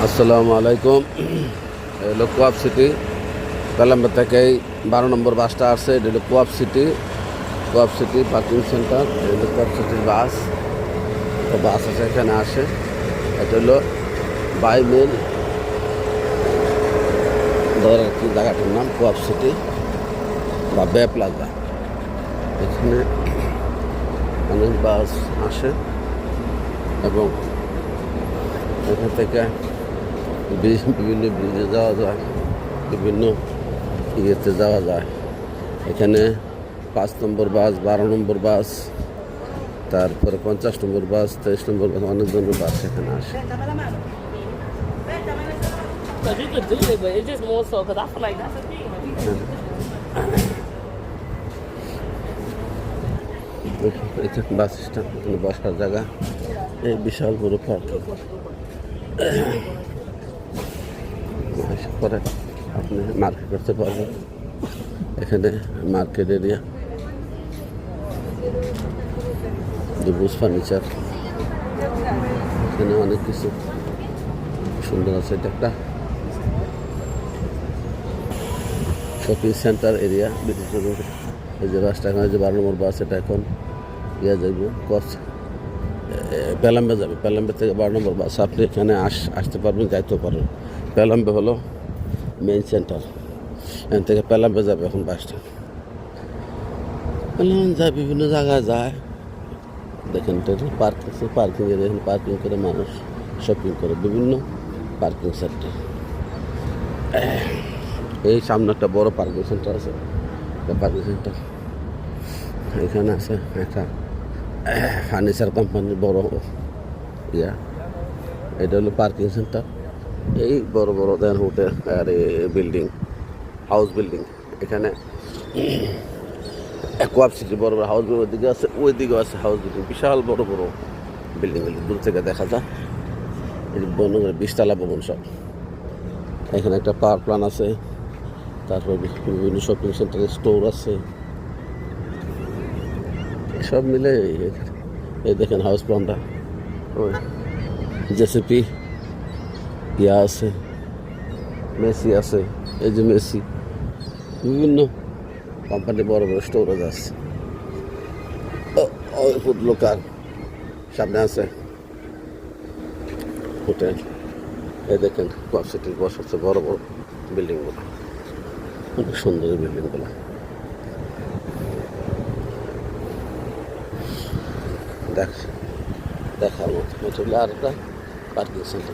আসসালামু আলাইকুম। হলো কোয়াব সিটি পেলাম্বা থেকে 12 নম্বর বাসটা আসছে। এটা হলো কোয়াব সিটি পার্কিং সেন্টার। এটা হলো কোয়াব সিটির বাস। তো বাস আছে, এখানে আসে। এটা হলো বাই মেল ধর আর কি জায়গাটার নাম কোয়াব সিটি বা বে প্লাজা। এখানে অনেক বাস আসে এবং এখান থেকে বিভিন্ন ব্রিজে যাওয়া যায়, বিভিন্ন ইয়েতে যাওয়া যায়। এখানে 5 নম্বর বাস, 12 নম্বর বাস, তারপরে 50 নম্বর বাস, 23 নম্বর বাস, অনেক ধরনের বাস এখানে আসে। Because you could do it, but it's just more so because I feel like that's a thing. এটা বাস স্ট্যান্ড, এখানে বসার জায়গা। এই বিশাল বড় পার্ক। পরে আপনি মার্কেট করতে পারবেন। এখানে মার্কেট এরিয়া, দুবুজ ফার্নিচার, এখানে অনেক কিছু সুন্দর আছে। এটা একটা শপিং সেন্টার এরিয়া। এই যে বাসটা এখানে যে 12 নম্বর বাস, এটা এখন যাইব পেলাম্বে যাবে। পেলাম্বে থেকে 12 নম্বর বাস আপনি এখানে আসতে পারবেন, যাইতেও পারবেন। পেলাম্বে হলো মেইন সেন্টার। এখান থেকে পেলাম্বে যাবে এখন বাসটা। পেলাম্বে যায়, বিভিন্ন জায়গায় যায়। দেখেন পার্ক আছে, পার্কিং এরিয়া। এখানে পার্কিং করে মানুষ শপিং করে, বিভিন্ন পার্কিং সেন্টার। এই সামনে একটা বড় পার্কিং সেন্টার আছে। পার্কিং সেন্টার এখানে আছে একটা ফার্নিচার কোম্পানির বড় ইয়া। এটা হলো পার্কিং সেন্টার। এই বড় বড় দেন হোটেল আর বিল্ডিং, হাউস বিল্ডিং। এখানে কোয়াব সিটি বড় বড় হাউস বিল্ডিং ওইদিকে আছে, ওইদিকেও আছে হাউস বিল্ডিং। বিশাল বড় বড় বিল্ডিং দূর থেকে দেখা যায়। এই 20 তলা ভবন সব। এখানে একটা পাওয়ার প্ল্যান্ট আছে। তারপর বিভিন্ন শপিং সেন্টারের স্টোর আছে। সব মিলে এই দেখেন হাউস প্ল্যানটা। ওই জেসিপি ইয়া আছে, মেসি আছে। এই যে মেসি, বিভিন্ন কোম্পানি বড় বড় স্টোরেজ আছে। ফুড লোকাল সামনে আছে হোটেল। এই দেখেন কোয়াব সিটির বস হচ্ছে বড় বড় বিল্ডিংগুলো, অনেক সুন্দর বিল্ডিংগুলো। দেখার মতো। এটা হলো আর একটা পার্কিং সেন্টার।